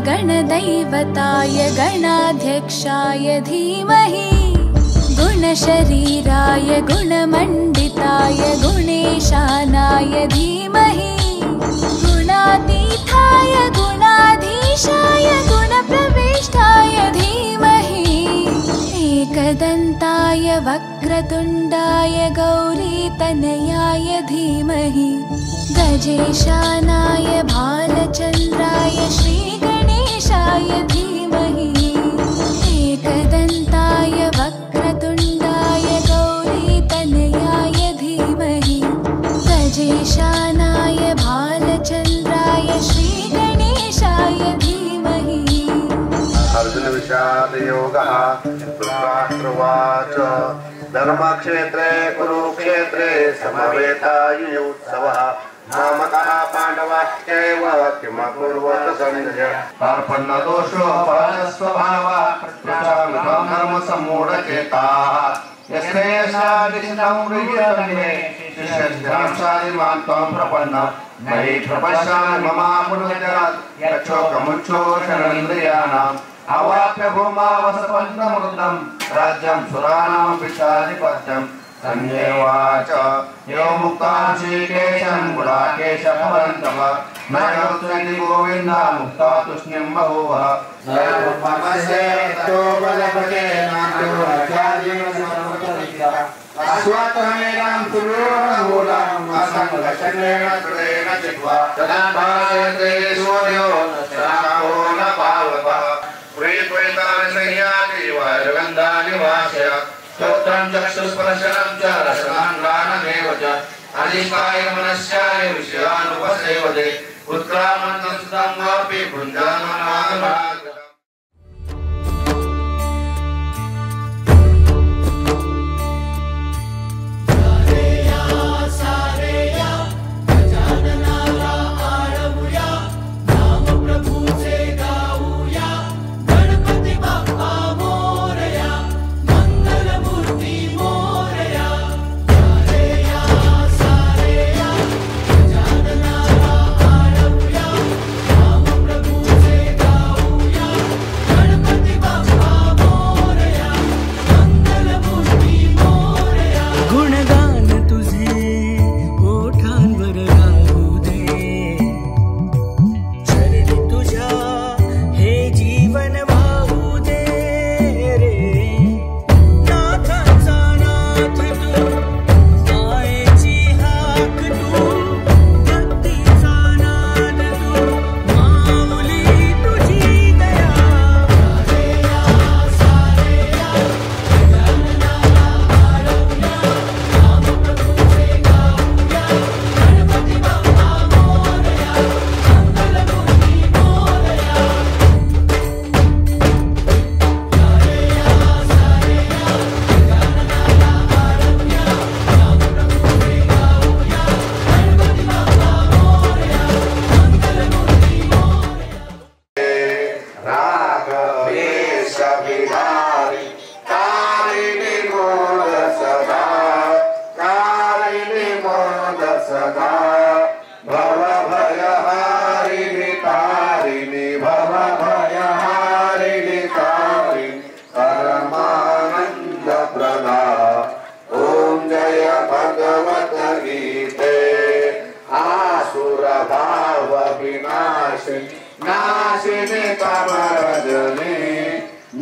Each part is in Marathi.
गणदैवताय गणाध्यक्षाय धीमहि गुणशरीराय गुणमण्डिताय गुणेशानाय धीमहि गुणातीताय गुणाधीशाय गुणप्रविष्टाय धीमहि एकदन्ताय वक्रतुण्डाय गौरीतनयाय धीमहि गजेशानाय भालचन्द्राय श्रीगणेशाय धीमहि एकदन्ताय वक्रतुण्डाय गौरीतनयाय धीमहि गजेशानाय भालचन्द्राय श्रीगणेशाय धीमहि। अर्जुन विषाद योगः धृतराष्ट्रवाच धर्मक्षेत्रे कुरुक्षेत्रे समवेतायुत्सवः मामकः पाण्डवाश्चैव किमकुर्वत संजय अर्पणदोषोपहतस्वभावः धर्मसम्मूढचेताः यस्तेषादिष्टं प्रियतमे शिष्यश्चारिमान् त्वं प्रपन्नः मयि प्रपश्यामि ममापुनर्जनात् यच्छोकमुच्छोषणेन्द्रियाणाम् अवाप्य भूमावसपन्तमृतं राज्यं सुराणां पिशाधिपत्यं संजयवाच एवं मुक्तां श्रीकेशं गुडाकेशभवन्तः नयनोत्सति गोविन्द मुक्ता तुष्णीं बभूवः अस्वात्थमेनां सुरूढमूलं असङ्गशनेन दृढेन चित्वा तदा भासते सूर्यो नश्रावो न पावकः प्रीत्वैतानि वैर्गन्धानि वास्य स्तोत्रं चक्षुस्पर्शनं च रसनाङ्गानमेव च अधिकाय मनस्याय विषयानुपसेवते उत्क्रामन्तं सुतं वापि भुञ्जाननागमः।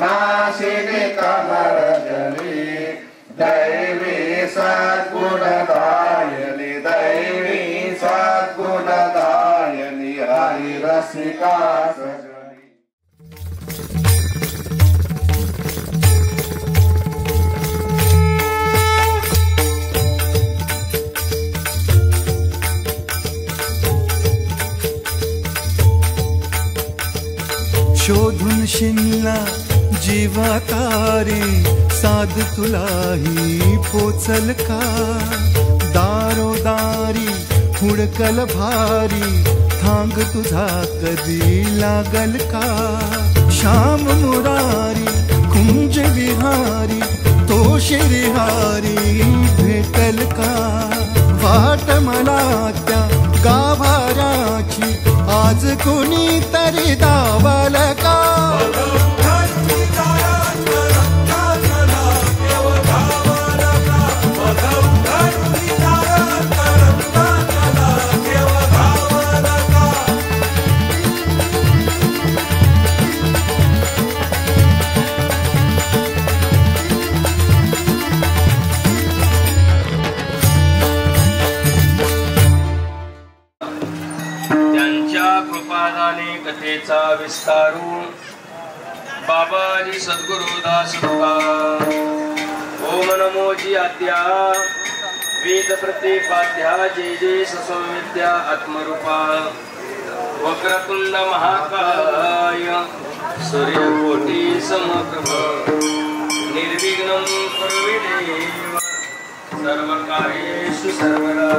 नाशिनी कमरजनी दैवी सद्गुणदायिनी दैवी सद्गुणदायिनी हरिरसिका सजनी। शोधून शिनला जीवातारे साध तुलाही पोचल का दारोदारी हुडकल भारी थांग तुझा कधी लागल का श्याम मुरारी कुंज विहारी तो श्रीहारी भेटल का वाट मला त्या गाभाराची आज कोणी तरी दावा नामाने कथेचा विस्तारू बाबाजी सद्गुरु दास ओम नमोजी आद्या वेद प्रतिपाद्या जय जय ससौविद्या आत्मरूपा वक्रतुंड महाकाय सूर्यकोटि समप्रभ निर्विघ्नं कुरु देव सर्वकार्येषु सर्वदा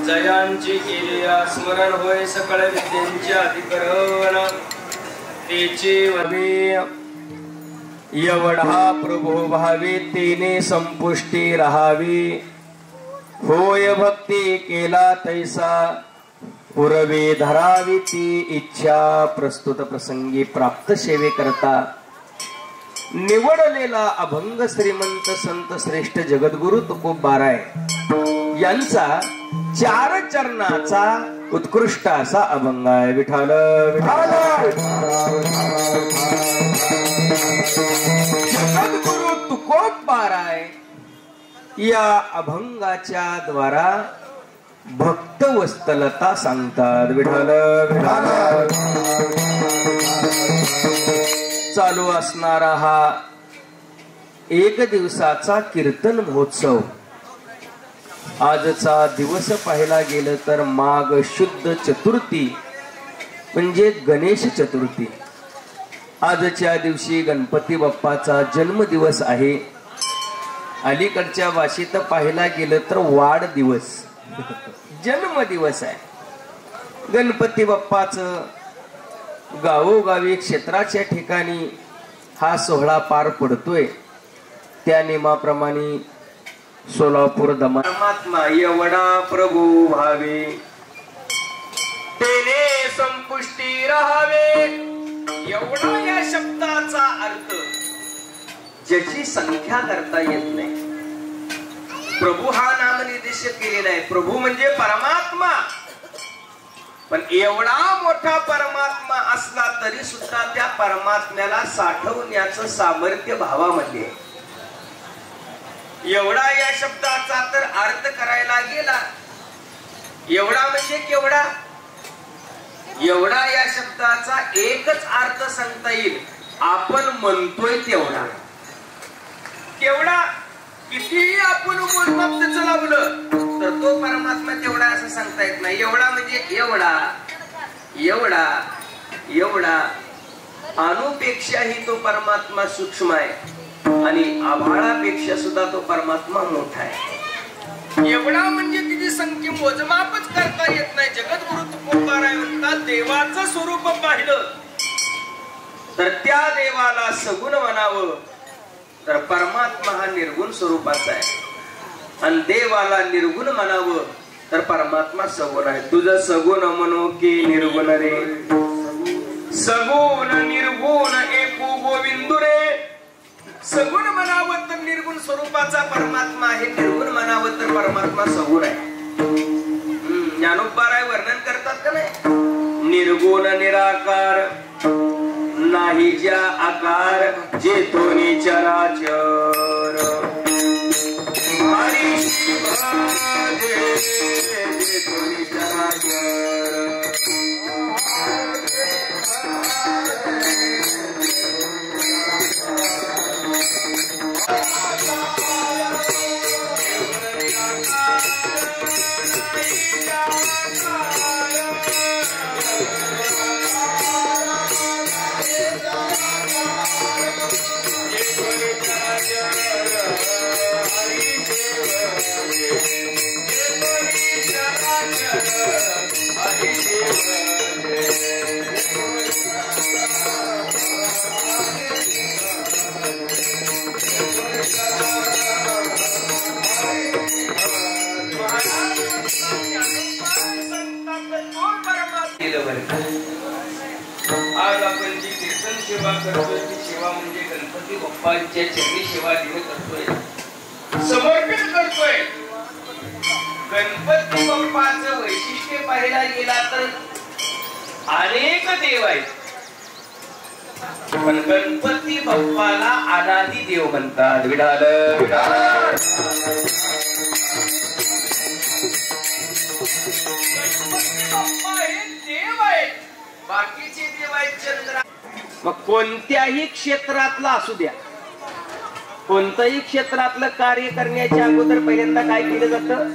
जयांची केली स्मरण होय सकळ विद्यांचे अधिकरण तेचे ववे एवढा प्रभो भावे तेने संपुष्टी राहावी होय भक्ती केला तैसा पुरवे धरावी ती इच्छा प्रस्तुत प्रसंगी प्राप्त सेवे करता निवडलेला अभंग श्रीमंत संत श्रेष्ठ जगद्गुरु तुकोबाराय यांचा 4 चरणाचा उत्कृष्ट असा अभंग आहे. विठाल विठाल जगद्गुरु तुकोबाराय या अभंगाच्या द्वारा भक्त वस्तलता सांगतात. विठाल विठाल चालू असणारा हा 1 दिवसाचा कीर्तन महोत्सव आजचा दिवस पाहायला गेलं तर माघ शुद्ध चतुर्थी म्हणजे गणेश चतुर्थी. आजच्या दिवशी गणपती बाप्पाचा जन्मदिवस आहे. अलीकडच्या भाषेत पाहायला गेलं तर वाढदिवस जन्मदिवस आहे. गणपती बाप्पाचं गावोगावी क्षेत्राच्या ठिकाणी हा सोहळा पार पडतोय. त्या नियमाप्रमाणे सोलापूर दमा परमात्मा एवढा प्रभू भावे तेने संपुष्टी राहावे. एवढा या शब्दाचा अर्थ ज्याची संख्या करता येत नाही. प्रभू हा नामनिर्देश केलेला आहे. प्रभू म्हणजे परमात्मा. पण एवढा मोठा परमात्मा असला तरी सुद्धा त्या परमात्म्याला साठवण्याचं सामर्थ्य भावामध्ये. एवढा या शब्दाचा तर अर्थ करायला गेला एवढा म्हणजे केवढा. एवढा या शब्दाचा एकच अर्थ सांगता येईल. आपण म्हणतोय तेवढा. केवढा किती आपण मोजमाप त्याचं लावलं तर तो परमात्मा तेवढा असं सांगता येत नाही. एवढा म्हणजे एवढा एवढा एवढा अणुपेक्षाही तो परमात्मा सूक्ष्म आहे आणि आभाळापेक्षा सुद्धा तो परमात्मा मोठा आहे. एवढा म्हणजे तिची संख्या मोजमापच करता येत नाही. जगद्गुरु तुकोबाराय म्हणतात देवाचं स्वरूप पाहिलं तर त्या देवाला सगुण म्हणावं तर परमात्मा हा निर्गुण स्वरूपाचा आहे. आणि देवाला निर्गुण म्हणावं तर परमात्मा सगुण आहे. तुझं सगुण म्हणू की निर्गुण रे. सगुण निर्गुण एकू गोविंदू रे. सगुण म्हणावं तर निर्गुण स्वरूपाचा परमात्मा आहे. निर्गुण म्हणावं तर परमात्मा सगुण आहे. ज्ञानोबाराय वर्णन करतात का नाही. निर्गुण निराकार नाही ज्या आकार जे तोनी चराचर हरी शिवाजे जे तोनी चराचर. आज आपण जी कीर्तन सेवा करतोय ती सेवा म्हणजे गणपती बाप्पांच्या चरणी सेवा देणे करतोय, समर्पित करतोय. गणपती बाप्पाचं वैशिष्ट्य पाहायला गेला तर अनेक देव आहेत, पण गणपती बाप्पाला अनादी देव म्हणतात. विठाल विठाल. गणपती बाप्पा हे देव आहेत कोणत्याही क्षेत्रातला असू द्या, कोणतंही क्षेत्रातलं कार्य करण्याच्या अगोदर पहिल्यांदा काय केलं जातं?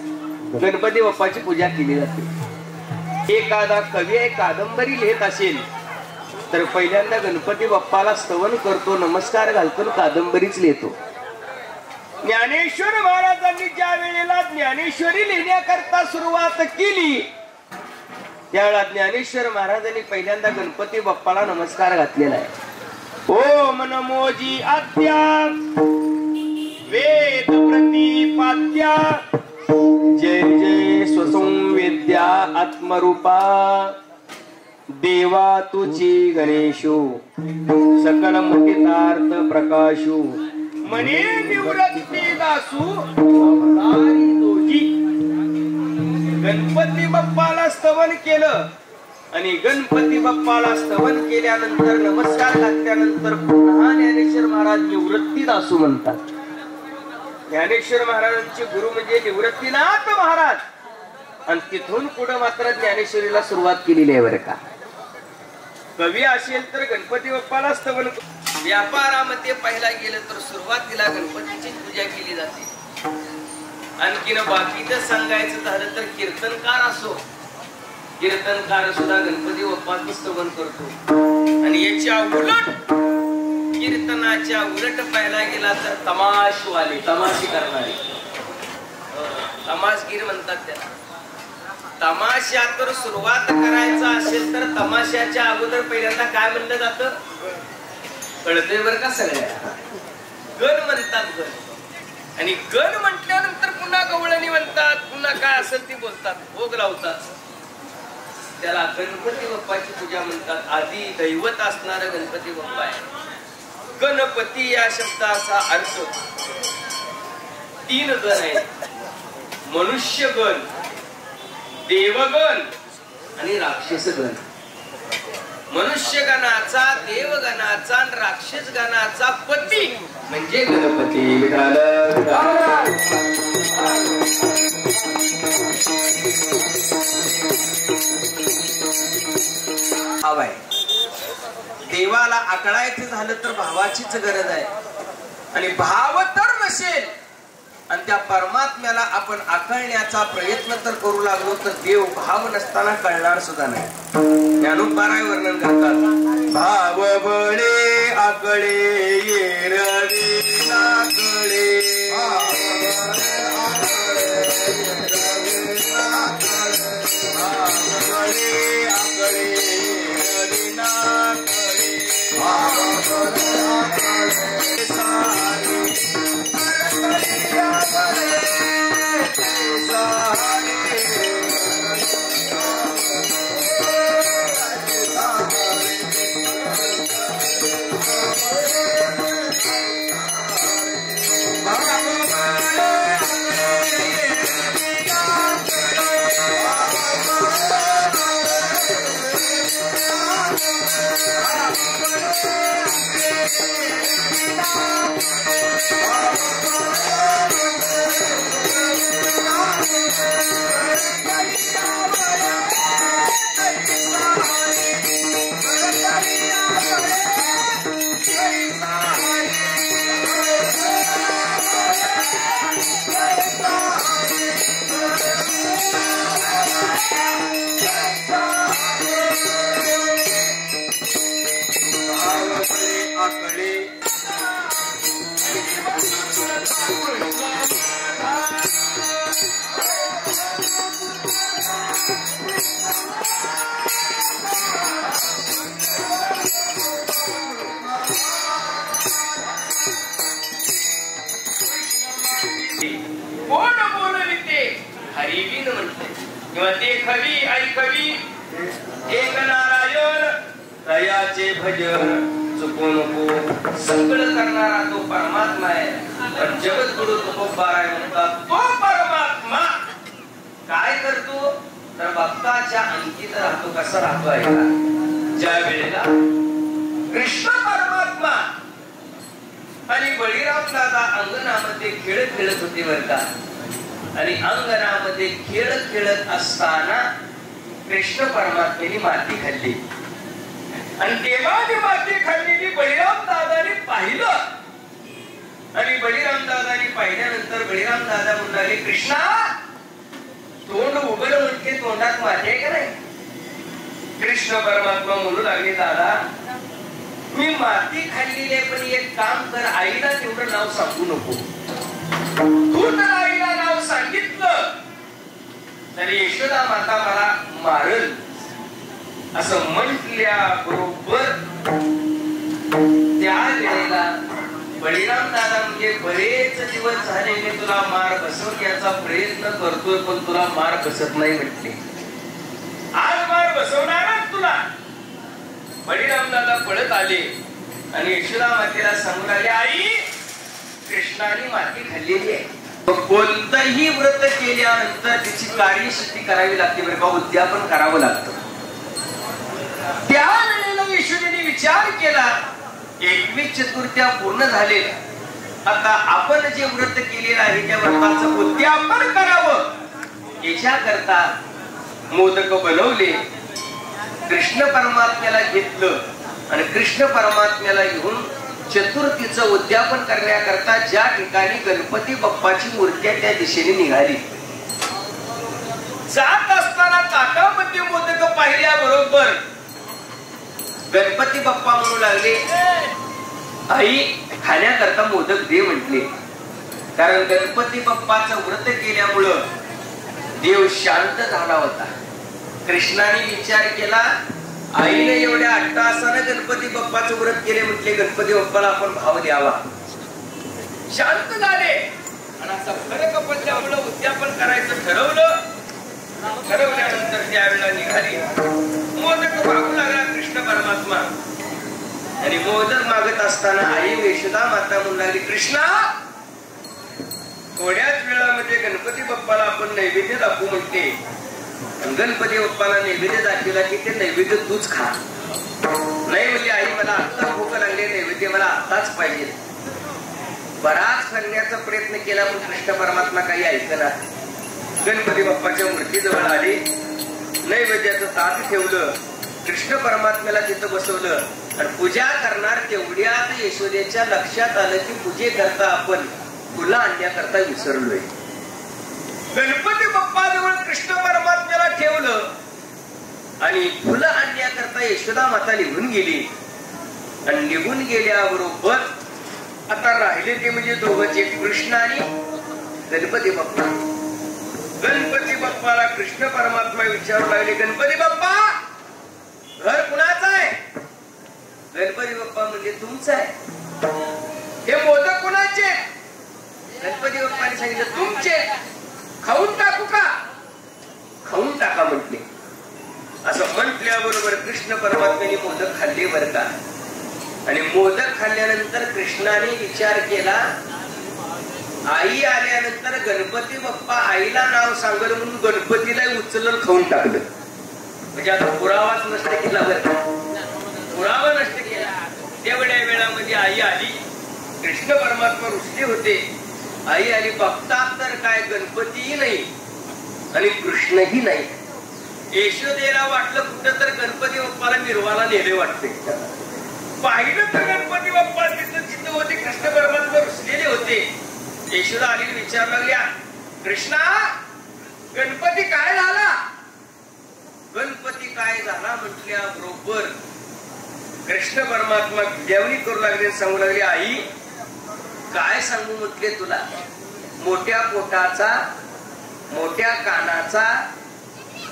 गणपती बाप्पाची पूजा केली जाते. एखादा कवी एक कादंबरी लिहित असेल तर पहिल्यांदा गणपती बाप्पाला स्तवन करतो, नमस्कार घालतो, कादंबरीच लिहितो. ज्ञानेश्वर महाराजांनी ज्या वेळेला ज्ञानेश्वरी लिहिण्याकरता सुरुवात केली त्यावेळेला ज्ञानेश्वर महाराजांनी पहिल्यांदा गणपती बाप्पाला नमस्कार घातलेला आहे. ओम नमोजी आद्या वेद प्रतिपाद्या जय जय स्वसंवेद्या आत्मरूपा देवा तुची गणेशो सकल मुखितार्थ प्रकाशो मने निवृत्ती दासू अवतारी दोजी. गणपती बाप्पाला स्तवन केलं आणि गणपती बाप्पाला स्तवन केल्यानंतर नमस्कार घातल्यानंतर पुन्हा ज्ञानेश्वर महाराज निवृत्ती दासू म्हणतात. ज्ञानेश्वर महाराजांचे गुरु म्हणजे निवृत्तीनाथ महाराज आणि तिथून पुढे मात्र ज्ञानेश्वरीला सुरुवात केलेली आहे बरं का. कवी असेल तर गणपती बाप्पाला स्तवन. व्यापारामध्ये पाहायला गेलं तर सुरुवातीला गणपतीची पूजा केली जाते. आणखीन बाकीचं सांगायचं झालं तर कीर्तनकार असो, कीर्तनकार सुद्धा गणपती बाप्पाचं स्तवन करतो. आणि याच्या उलट कीर्तनाच्या उलट पाहायला गेला तर तमाशवाले, तमाशी करणारे, तमाशगीर म्हणतात त्याला. तमाशा तर सुरुवात करायचा असेल तर तमाशाच्या अगोदर पहिल्यांदा काय म्हणलं जातं? कळतंय बरं का सगळ्या? गण म्हणतात. गण आणि गण म्हटल्यानंतर पुन्हा गवळणी म्हणतात, पुन्हा काय असेल ती बोलतात, भोग लावतात. त्याला गणपती बाप्पाची पूजा म्हणतात. आधी दैवत असणारा गणपती बाप्पा आहे. गणपती या शब्दाचा अर्थ 3 गण आहेत. मनुष्यगण, देवगण आणि राक्षसगण. मनुष्यगणाचा, देवगणाचा आणि राक्षस गणाचा पती म्हणजे गणपती. भाव आहे. देवाला आकळायचं झालं तर भावाचीच गरज आहे. आणि भाव तर नसेल आणि त्या परमात्म्याला आपण आकळण्याचा प्रयत्न तर करू लागलो तर देव भाव नसताना कळणार सुद्धा नाही. ज्ञानोबाराय वर्णन करतात. भाव बळे आकळे येरवी नाकळे, कोण बोलविते हरिविन म्हणते. किंवा ते कवी ऐकवी एक नारायण दयाचे भजन चुकू नको. सगळं करणारा तो परमात्मा आहे. पण जगद्गुरु तुकोबाराय म्हणतात तो परमात्मा काय करतो तर भक्ताच्या अंकित राहतो. कसा राहतो आहे का? ज्या वेळेला कृष्ण परमात्मा आणि बळीराम दादा अंगणामध्ये खेळत खेळत होते बरं का. आणि अंगणामध्ये खेळत खेळत असताना कृष्ण परमात्म्याने माती खाल्ली. आणि देवाने माती खाल्लेली बळीराम दादाने पाहिलं. आणि बळीराम दादाने पाहिल्यानंतर बळीराम दादा म्हणाले, कृष्णा तोंड उघड म्हणते, तोंडात माती आहे का नाही? कृष्ण परमात्मा म्हणू लागले, दादा मी माती खाल्लेली आहे, पण एक काम कर, आईला तेवढं नाव सांगू नको. तू तर आईला नाव सांगितलं तर यशोदा माता मला मारल असं म्हटल्या बरोबर त्या वेळेला बळीराम दादा म्हणजे बरेच दिवस झाले मी तुला मार बसवण्याचा प्रयत्न करतोय, पण तुला मार बसत नाही म्हटले. आज मार बसवणारच तुला. बळीराम दादा पळत आले आणि यशोदा मातेला सांगून आले, आई कृष्णाने माती खाल्लेली आहे. कोणतंही व्रत केल्यानंतर त्याची कार्यसिद्धी करावी लागते बरं का, उद्यापन करावं लागतं. त्यावेळेला यशोदेने विचार केला, 21 चतुर्थ्या पूर्ण झाले, आता आपण जे व्रत केलेलं आहे त्या व्रताचं उद्यापन करावं. याच्याकरता मोदक बनवले, कृष्ण परमात्म्याला घेतलं आणि कृष्ण परमात्म्याला घेऊन चतुर्थीचं उद्यापन करण्याकरता ज्या ठिकाणी गणपती बाप्पाची मूर्ती त्या दिशेने निघाली. जात असताना ताटामध्ये मोदक पाहिल्याबरोबर गणपती बाप्पा म्हणू लागले, आई खाण्याकरता मोदक दे म्हटले. कारण गणपती बाप्पाचं व्रत केल्यामुळं देव शांत झाला होता. कृष्णाने विचार केला, आईने एवढ्या अट्टहासानं गणपती बाप्पाचं व्रत केले म्हटले, गणपती बाप्पाला आपण भाव द्यावा. शांत झाले आणि असा फरक पडल्यामुळे उद्यापन करायचं ठरवलं. ठरवल्यानंतर त्यावेळेला निघाली, मोदक मागू लागला कृष्ण परमात्मा. आणि मोदक मागत असताना आई यशोदा माता म्हणू लागली, कृष्णा थोड्याच वेळामध्ये गणपती बाप्पाला आपण नैवेद्य दाखवू म्हणते. गणपती बाप्पाला नैवेद्य दाखवला की ते नैवेद्य तूच खा. नाही म्हणजे आई मला आत्ता भूक लागली, नैवेद्य मला आत्ताच पाहिजे. बराच करण्याचा प्रयत्न केला पण कृष्ण परमात्मा काही ऐकला. गणपती बाप्पाच्या मूर्तीजवळ आले, नैवेद्याचं ताट ठेवलं, कृष्ण परमात्म्याला तिथं बसवलं आणि पूजा करणार. तेवढ्यात यशोदेच्या लक्षात आलं की पूजेकरता आपण फुलं आणण्याकरता विसरलोय. गणपती बाप्पा जवळ कृष्ण परमात्म्याला ठेवलं आणि फुलं आणण्याकरता यशोदा माता निघून गेली. आणि निघून गेल्याबरोबर आता राहिले ते म्हणजे दोघंच, एक कृष्ण आणि गणपती बाप्पा. गणपती बाप्पाला कृष्ण परमात्मा विचारू लागले, गणपती बाप्पा घर कुणाचं आहे? गणपती बाप्पा म्हणजे तुमचं आहे. हे मोदक कुणाचे? गणपती बाप्पाने सांगितलं तुमचे. खाऊन टाकू का? खाऊन टाका म्हटले. असं म्हटल्याबरोबर कृष्ण परमात्म्याने मोदक खाल्ले बरं का. आणि मोदक खाल्ल्यानंतर कृष्णाने विचार केला, आई आल्यानंतर गणपती बाप्पा आईला नाव सांगल म्हणून गणपतीला उचलून खाऊन टाकलं. म्हणजे आता पुरावाच नष्ट केला बरं का, पुरावा नष्ट केला. तेवढ्या वेळामध्ये आई आली. कृष्ण परमात्मा रुसले होते. आई आली, बघतात तर काय गणपतीही नाही आणि कृष्णही नाही. यशोदेला वाटलं कुठं तर गणपती बाप्पाला मिरवाला नेले वाटते. पाहिलं तर गणपती बाप्पा तिथं होते, कृष्ण परमात्मा रुसलेले होते. यशोदा आली विचार लागल्या, कृष्णा गणपती काय झाला? गणपती काय झाला म्हटल्या बरोबर कृष्ण परमात्मा जेवणी करू लागले, सांगू लागले, आई काय सांगू म्हटले तुला. मोठ्या पोटाचा, मोठ्या कानाचा,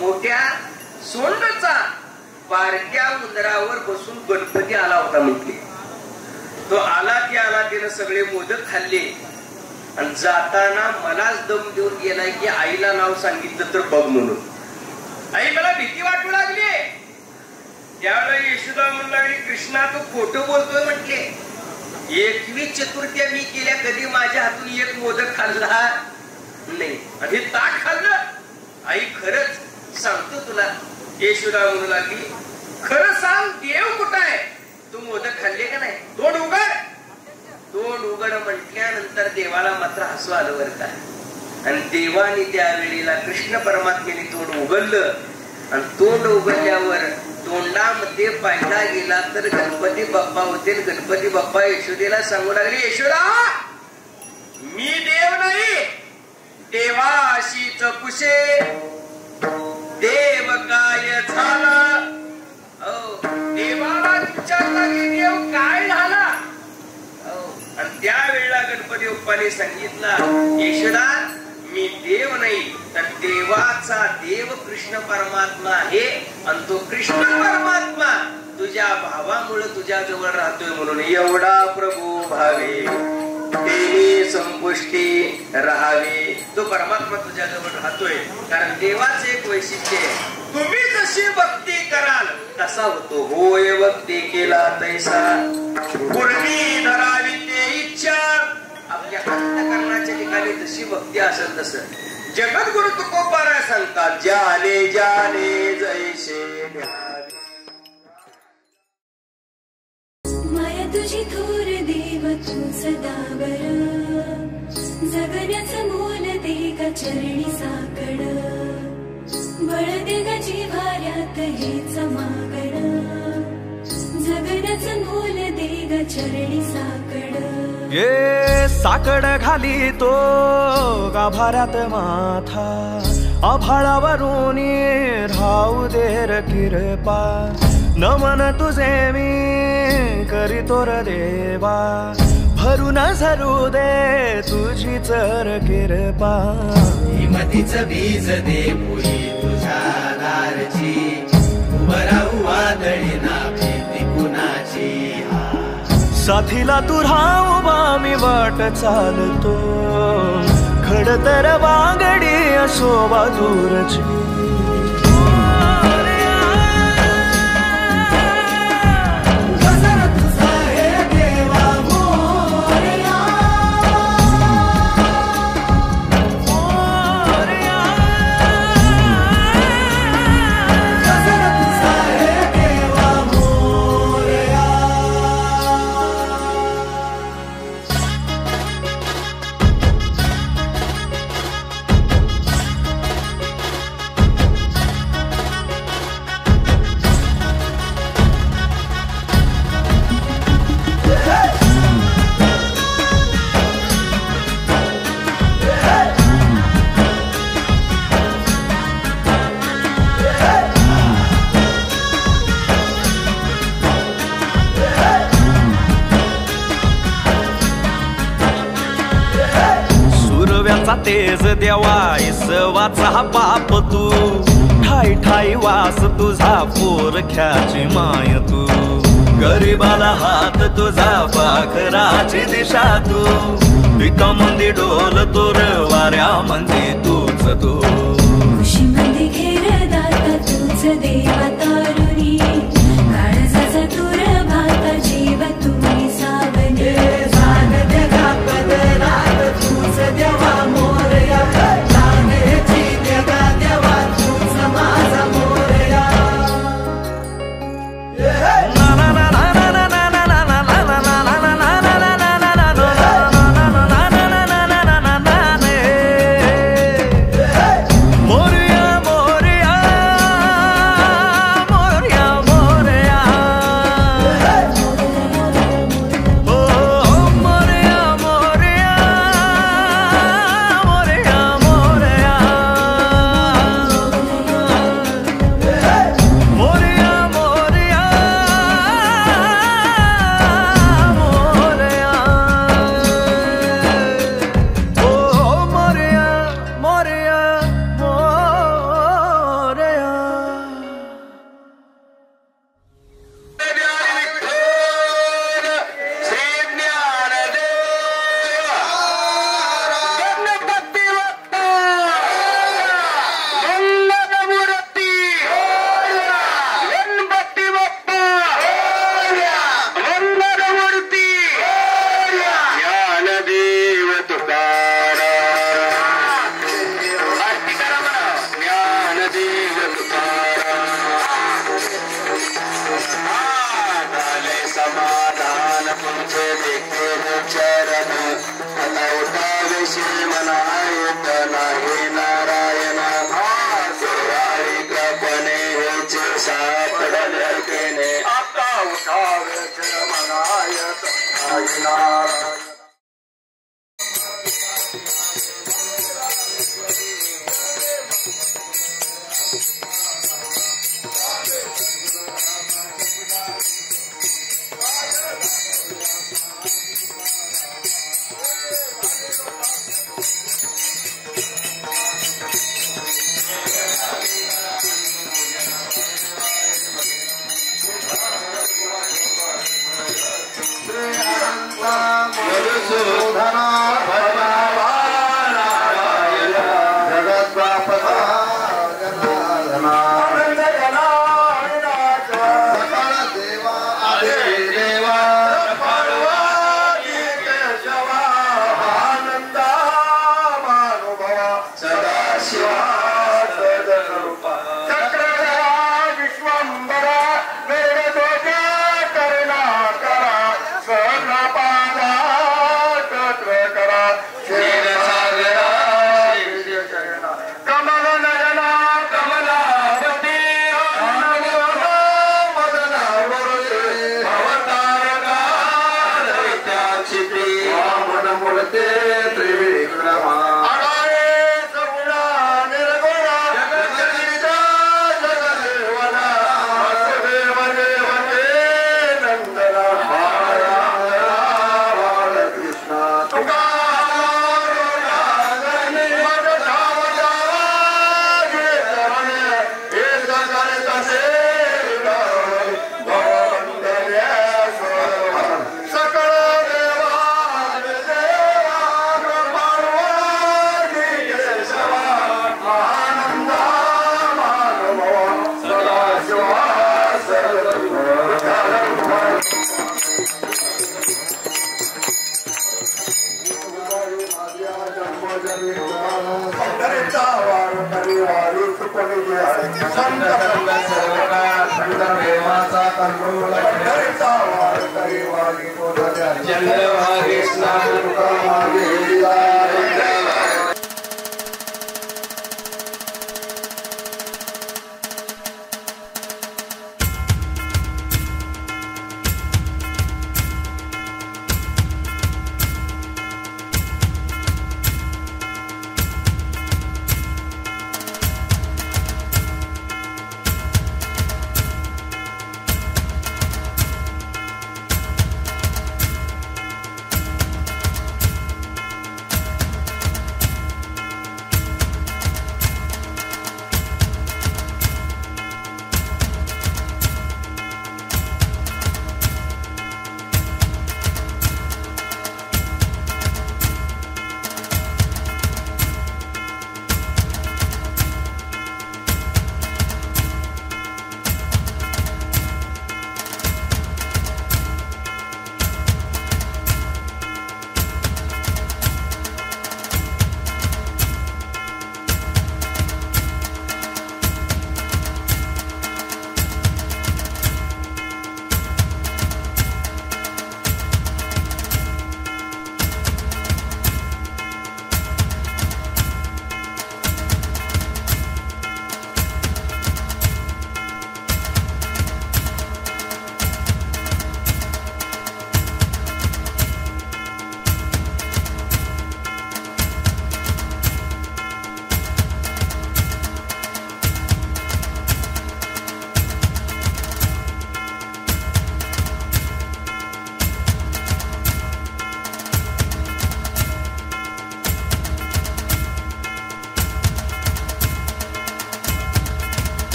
मोठ्या सोंडचा, बारक्या उंदरावर बसून गणपती आला होता म्हटले. तो आला की आला, त्यानं सगळे मोदक खाल्ले आणि जाताना मलाच दम देऊन गेलाय की आईला नाव सांगितलं तर बघ म्हणून. आई मला भीती वाटू लागली. त्यावेळेला यशोदा म्हणू लागली, कृष्णा तू खोटं बोलतोय म्हटले. 21 चतुर्थ्या मी केल्या, कधी माझ्या हातून एक मोदक खाल्ला नाही आणि ताट खाल्लं. आई खरंच सांगतो तुला. यशोदा म्हणू लागली, खरं सांग देव कुठं आहे? तू मोदक खाल्ले का नाही? तोंड उघड. तोंड उघड म्हटल्यानंतर देवाला मात्र हसू आलं बरं का. आणि देवाने त्यावेळेला कृष्ण परमात्म्याने तोंड उघडलं आणि तोंड उघडल्यावर तोंडामध्ये पाहिला गेला तर गणपती बाप्पा होते. गणपती बाप्पा यशोदेला सांगू लागले, यशोदा मी देव नाही, देवाशीच कुशे देव काय झाला. देवाला विचारला की देव काय झाला. आणि त्यावेळेला गणपती बाप्पाने सांगितलं, यशोदा मी देव नाही तर देवाचा देव कृष्ण परमात्मा आहे. आणि तो कृष्ण परमात्मा तुझ्या भावामुळे तुझ्या जवळ राहतोय. म्हणून एवढा प्रभू भावे देवी संपुष्टी राहावी. तो परमात्मा तुझ्या जवळ राहतोय. कारण देवाचे एक वैशिष्ट्य आहे, तुम्ही जशी भक्ती कराल तसा होतो. होय भक्ती केला तैसा पूर्वी धरावी ते इच्छा. आपल्या अंतःकरणाच्या ठिकाणी जशी भक्ती असेल तसं. जगद्गुरु तुकोबाराय सांगतात, जाले जाले जैसे माया तुझी थोर देव तू सदा बर. जगण्याचं मोल दे ग चरणी साकड. बळ दे ग जिव्हाऱ्यात हेच मागण. जगण्याचं मोल दे ग चरणी साकड. ये साकड घाली तो गाभाऱ्यात माथा. आभाळावरून राहू दे र कृपा. नमन तुझे मी करीतो र देवा. भरून झरू दे तुझी चर कृपा. हिमतीच बीज दे भुई तुझ्या दारची. उभराऊ वादळी ना भीती कुणाची. साथीला तू राहूबा मी वाट चालतो. खडतर वांगडी असोबा दूरची. तेज देवा इसवाचा बाप तू. ठाई ठाई वास तुझा पोरख्याची माय तू. गरीबाला हात तुझा पाखराची दिशा तू. पिका मंदी डोल तोर वाऱ्या मंदी तूच तू. खुशी मध्ये घेर दाता तूच देवा तारुणी. काळजाचा तुर भाता जीव तुम्ही सावने. तूच देवा मोरया. लानेची देवा देवा तूच माझा मोरया. मोरया मोरया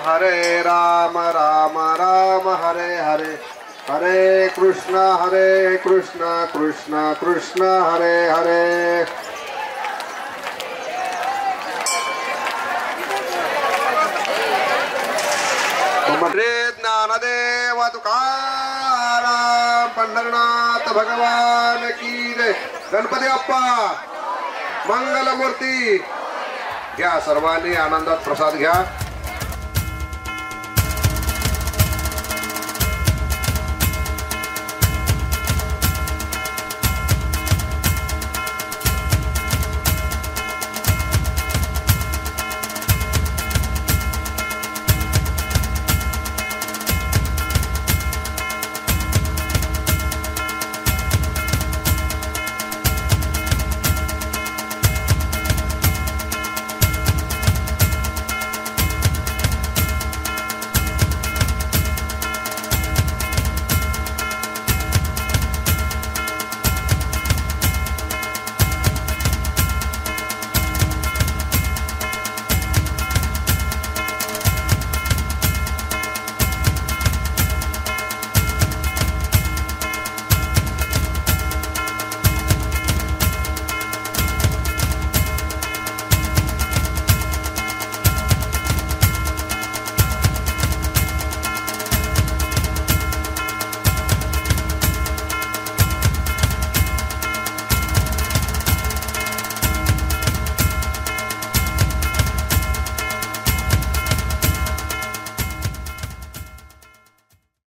हरे राम राम राम हरे हरे हरे कृष्ण कृष्ण कृष्ण हरे हरे। श्री ज्ञानदेव तुकाराम पंढरनाथ भगवान की जय। गणपती बाप्पा मंगलमूर्ती। घ्या सर्वांनी आनंदात प्रसाद घ्या।